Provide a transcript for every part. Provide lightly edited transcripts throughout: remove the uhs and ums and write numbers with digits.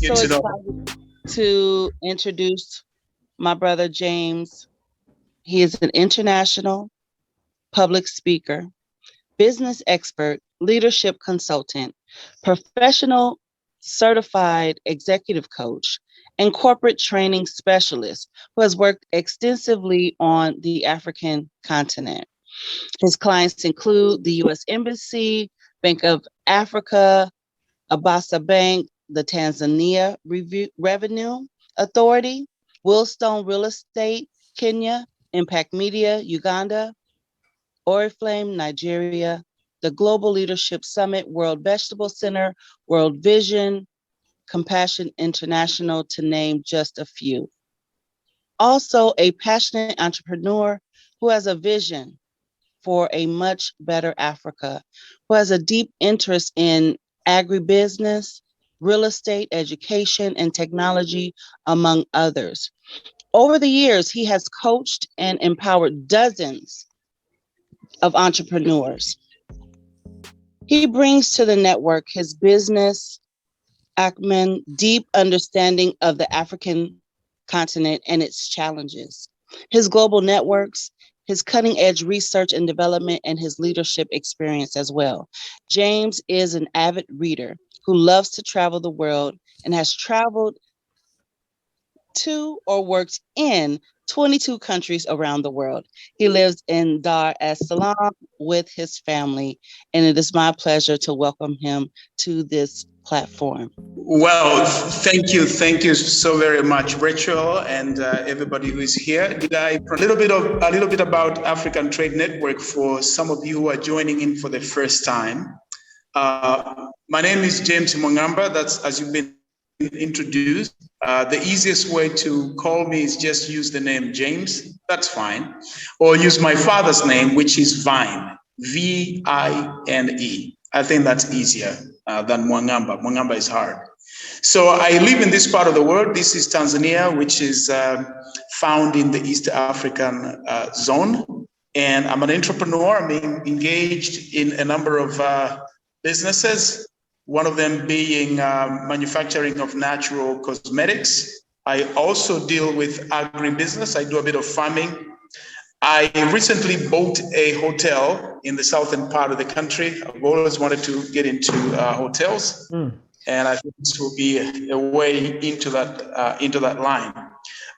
Good so to know. excited to introduce my brother James. He is an international public speaker, business expert, leadership consultant, professional certified executive coach, and corporate training specialist who has worked extensively on the African continent. His clients include the U.S. Embassy, Bank of Africa, Abasa Bank, the Tanzania Revenue Authority, Willstone Real Estate, Kenya, Impact Media, Uganda, Oriflame, Nigeria, the Global Leadership Summit, World Vegetable Center, World Vision, Compassion International, to name just a few. Also, a passionate entrepreneur who has a vision for a much better Africa, who has a deep interest in agribusiness, real estate, education, and technology, among others. Over the years, he has coached and empowered dozens of entrepreneurs. He brings to the network his business acumen, deep understanding of the African continent and its challenges, his global networks, his cutting edge research and development, and his leadership experience as well. James is an avid reader who loves to travel the world and has traveled to or worked in 22 countries around the world. He lives in Dar es Salaam with his family, and it is my pleasure to welcome him to this platform. Well, thank you so very much, Rachel, and everybody who is here. Did I a little bit about African Trade Network for some of you who are joining in for the first time? My name is James Mwang'amba. That's as you've been introduced. The easiest way to call me is just use the name James. That's fine, or use my father's name, which is Vine, Vine. I think that's easier than Mwang'amba. Mwang'amba is hard. So I live in this part of the world. This is Tanzania, which is found in the East African zone. And I'm an entrepreneur. I'm engaged in a number of businesses, one of them being manufacturing of natural cosmetics. I also deal with agribusiness. I do a bit of farming. I recently bought a hotel in the southern part of the country. I've always wanted to get into hotels, and I think this will be a way into that line.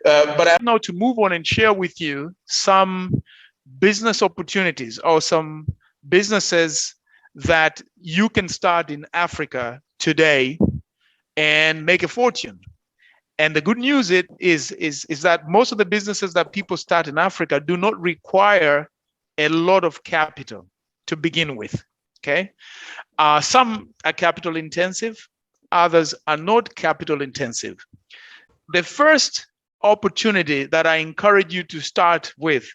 But I now to move on and share with you some business opportunities or some businesses that you can start in Africa today and make a fortune. And the good news is that most of the businesses that people start in Africa do not require a lot of capital to begin with. Okay, some are capital intensive, others are not capital intensive. The first opportunity that I encourage you to start with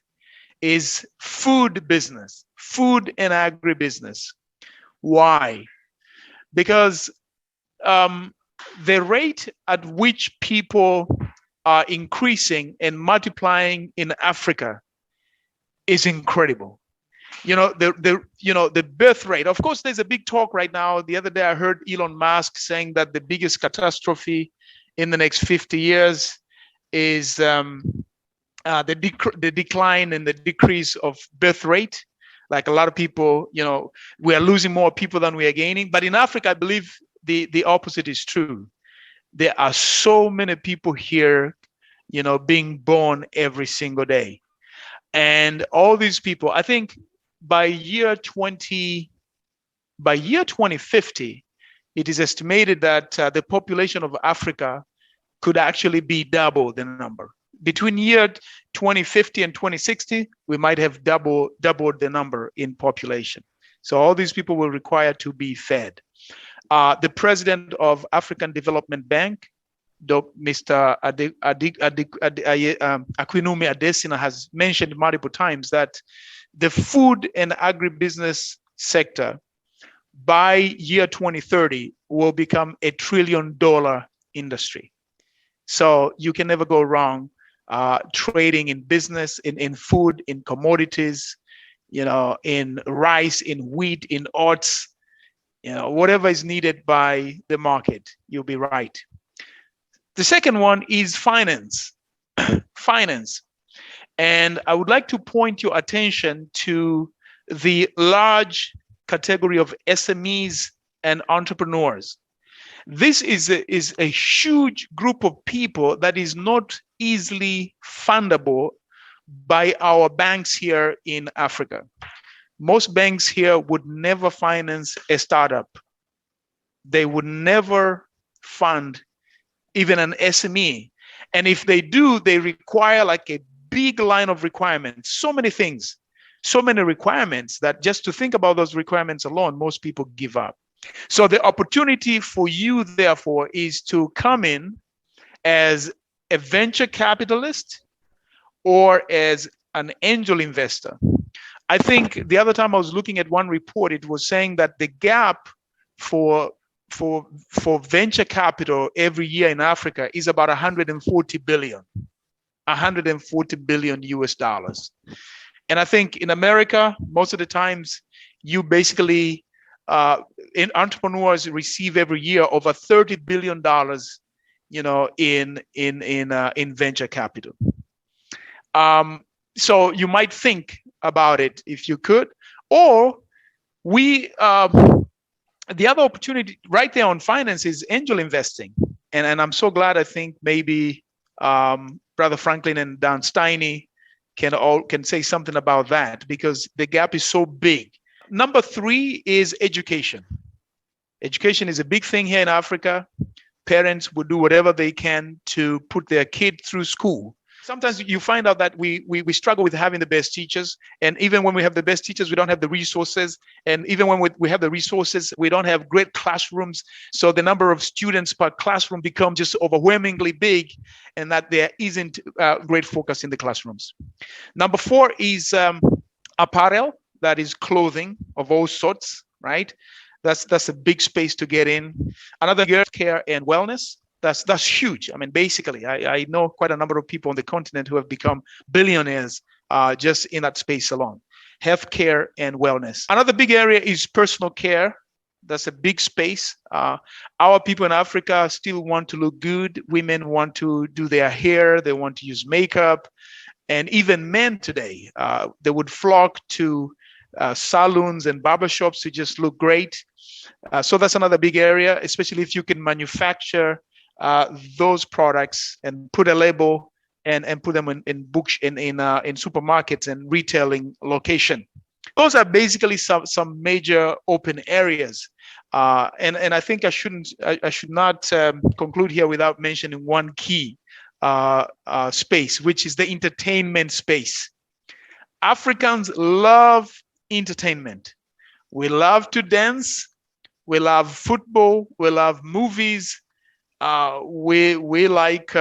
is food business, food and agribusiness. Why? Because the rate at which people are increasing and multiplying in Africa is incredible. The birth rate. Of course, there's a big talk right now. The other day, I heard Elon Musk saying that the biggest catastrophe in the next 50 years is the decline and the decrease of birth rate. Like a lot of people, we are losing more people than we are gaining. But in Africa, I believe the opposite is true. There are so many people here, being born every single day. And all these people, I think by year 2050, it is estimated that the population of Africa could actually be double the number. Between year 2050 and 2060, we might have doubled the number in population. So all these people will require to be fed. The president of African Development Bank, Mr. Akinwumi Adesina, has mentioned multiple times that the food and agribusiness sector by year 2030 will become $1 trillion industry. So you can never go wrong trading in business, in food, in commodities, in rice, in wheat, in oats, whatever is needed by the market, you'll be right. The second one is finance. Finance. And I would like to point your attention to the large category of SMEs and entrepreneurs. This is a huge group of people that is not easily fundable by our banks here in Africa. Most banks here would never finance a startup. They would never fund even an SME. And if they do, they require like a big line of requirements, so many things, so many requirements that just to think about those requirements alone, most people give up. So the opportunity for you, therefore, is to come in as a venture capitalist or as an angel investor. I think the other time I was looking at one report, it was saying that the gap for venture capital every year in Africa is about 140 billion US dollars. And I think in America, most of the times you basically entrepreneurs receive every year over $30 billion, in venture capital. So you might think about it if you could, or the other opportunity right there on finance is angel investing. And I'm so glad, I think maybe Brother Franklin and Dan Steiny can say something about that, because the gap is so big. Number 3 is education. Education is a big thing here in Africa. Parents will do whatever they can to put their kid through school. Sometimes you find out that we struggle with having the best teachers. And even when we have the best teachers, we don't have the resources. And even when we have the resources, we don't have great classrooms. So the number of students per classroom become just overwhelmingly big, and that there isn't great focus in the classrooms. Number 4 is apparel. That is clothing of all sorts, right? That's a big space to get in. Another, care and wellness. That's huge. I mean, basically, I know quite a number of people on the continent who have become billionaires just in that space alone. Healthcare and wellness. Another big area is personal care. That's a big space. Our people in Africa still want to look good. Women want to do their hair. They want to use makeup. And even men today, they would flock to salons and barbershops to just look great. So that's another big area, especially if you can manufacture those products and put a label and put them in supermarkets and retailing location. Those are basically some major open areas. And I think I should not conclude here without mentioning one key space, which is the entertainment space. Africans love entertainment. We love to dance. We love football. We love movies. We like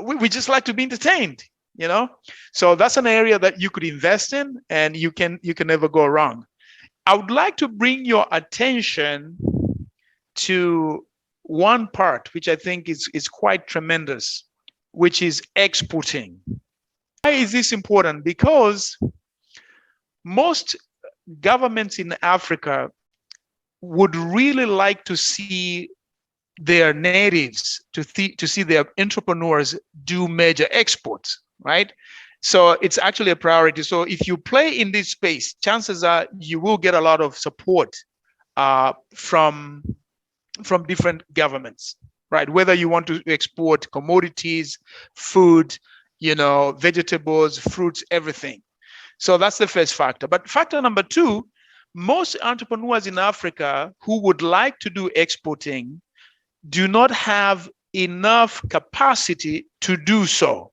we just like to be entertained, So that's an area that you could invest in, and you can never go wrong. I would like to bring your attention to one part which I think is quite tremendous, which is exporting. Why is this important? Because most governments in Africa would really like to see their natives, to see their entrepreneurs do major exports, right? So it's actually a priority. So if you play in this space, chances are you will get a lot of support from different governments, right? Whether you want to export commodities, food, vegetables, fruits, everything. So that's the first factor. But factor number 2, most entrepreneurs in Africa who would like to do exporting do not have enough capacity to do so,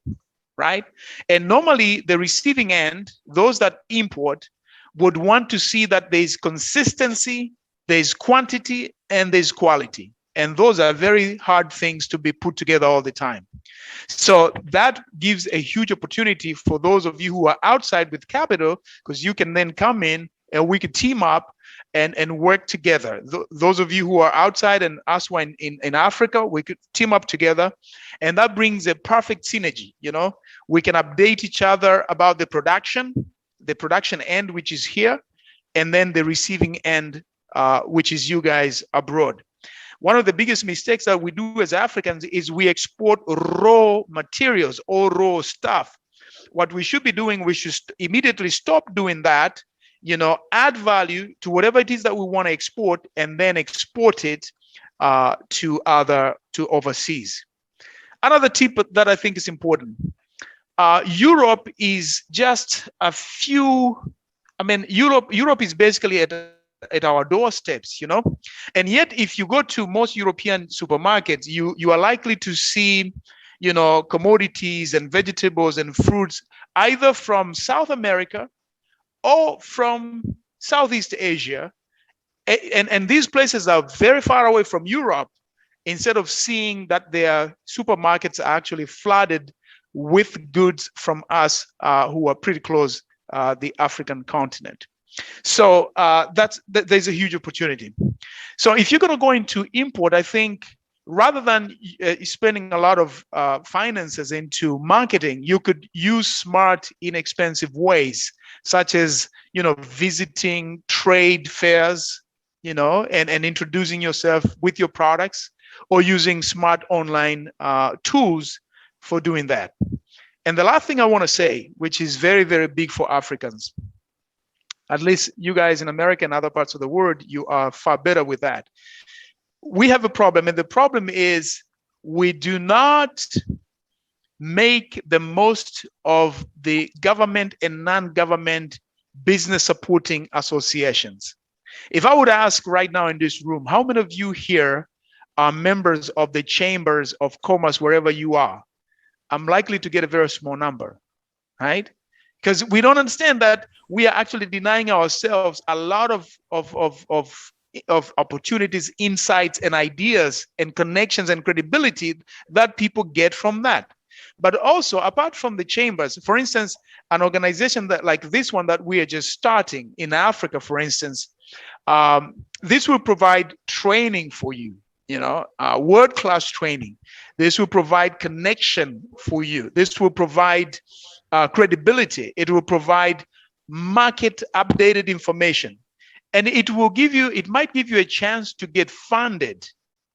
right? And normally the receiving end, those that import, would want to see that there's consistency, there's quantity, and there's quality. And those are very hard things to be put together all the time. So that gives a huge opportunity for those of you who are outside with capital, because you can then come in and we could team up and work together. Those of you who are outside and us who are in Africa, we could team up together. And that brings a perfect synergy. We can update each other about the production end, which is here, and then the receiving end, which is you guys abroad. One of the biggest mistakes that we do as Africans is we export raw materials or raw stuff. What we should be doing, we should immediately stop doing that, add value to whatever it is that we want to export, and then export it to overseas. Another tip that I think is important. Europe is just a few. Europe is basically at our doorsteps, and yet if you go to most European supermarkets, you are likely to see, commodities and vegetables and fruits either from South America or from Southeast Asia, and these places are very far away from Europe. Instead of seeing that their supermarkets are actually flooded with goods from us who are pretty close the African continent. So there's a huge opportunity. So if you're going to go into import, I think rather than spending a lot of finances into marketing, you could use smart, inexpensive ways, such as visiting trade fairs, and introducing yourself with your products, or using smart online tools for doing that. And the last thing I want to say, which is very, very big for Africans, at least you guys in America and other parts of the world, you are far better with that. We have a problem, and the problem is we do not make the most of the government and non-government business supporting associations. If I would ask right now in this room, how many of you here are members of the chambers of commerce wherever you are? I'm likely to get a very small number, right? Because we don't understand that we are actually denying ourselves a lot of opportunities, insights, and ideas, and connections and credibility that people get from that. But also, apart from the chambers, for instance, an organization that like this one that we are just starting in Africa, for instance, this will provide training for you, world-class training. This will provide connection for you. This will provide credibility. It will provide market updated information. And it might give you a chance to get funded,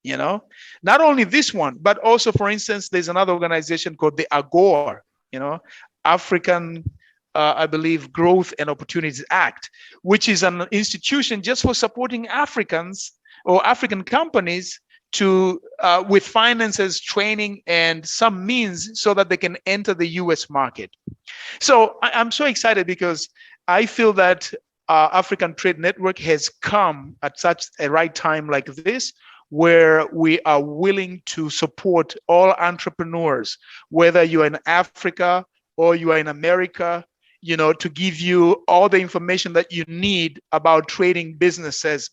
not only this one, but also, for instance, there's another organization called the AGOR, African, I believe, Growth and Opportunities Act, which is an institution just for supporting Africans or African companies to with finances, training, and some means so that they can enter the US market. So I'm so excited because I feel that African Trade Network has come at such a right time like this, where we are willing to support all entrepreneurs, whether you're in Africa or you are in America, to give you all the information that you need about trading businesses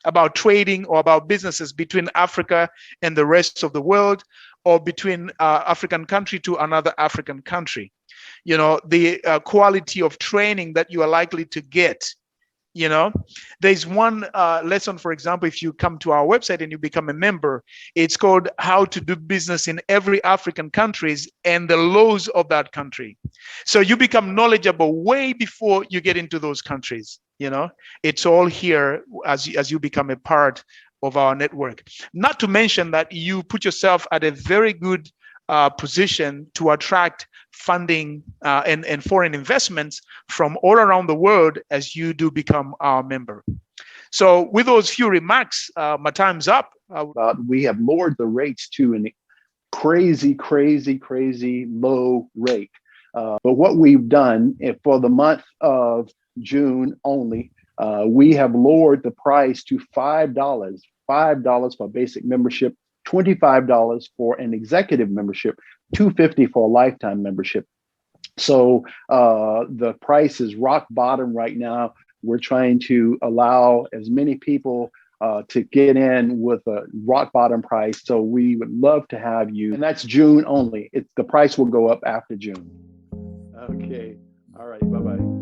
about businesses between Africa and the rest of the world, or between African country to another African country. The quality of training that you are likely to get. There's one lesson, for example, if you come to our website and you become a member, it's called How to Do Business in Every African Countries and the Laws of that Country. So you become knowledgeable way before you get into those countries. It's all here as you become a part of our network. Not to mention that you put yourself at a very good position to attract funding and foreign investments from all around the world as you do become our member. So with those few remarks, my time's up. We have lowered the rates to a crazy low rate. But what we've done for the month of June only, we have lowered the price to $5 for basic membership, $25 for an executive membership, $250 for a lifetime membership. So the price is rock bottom right now. We're trying to allow as many people to get in with a rock bottom price. So we would love to have you. And that's June only. The price will go up after June. Okay. All right. Bye-bye.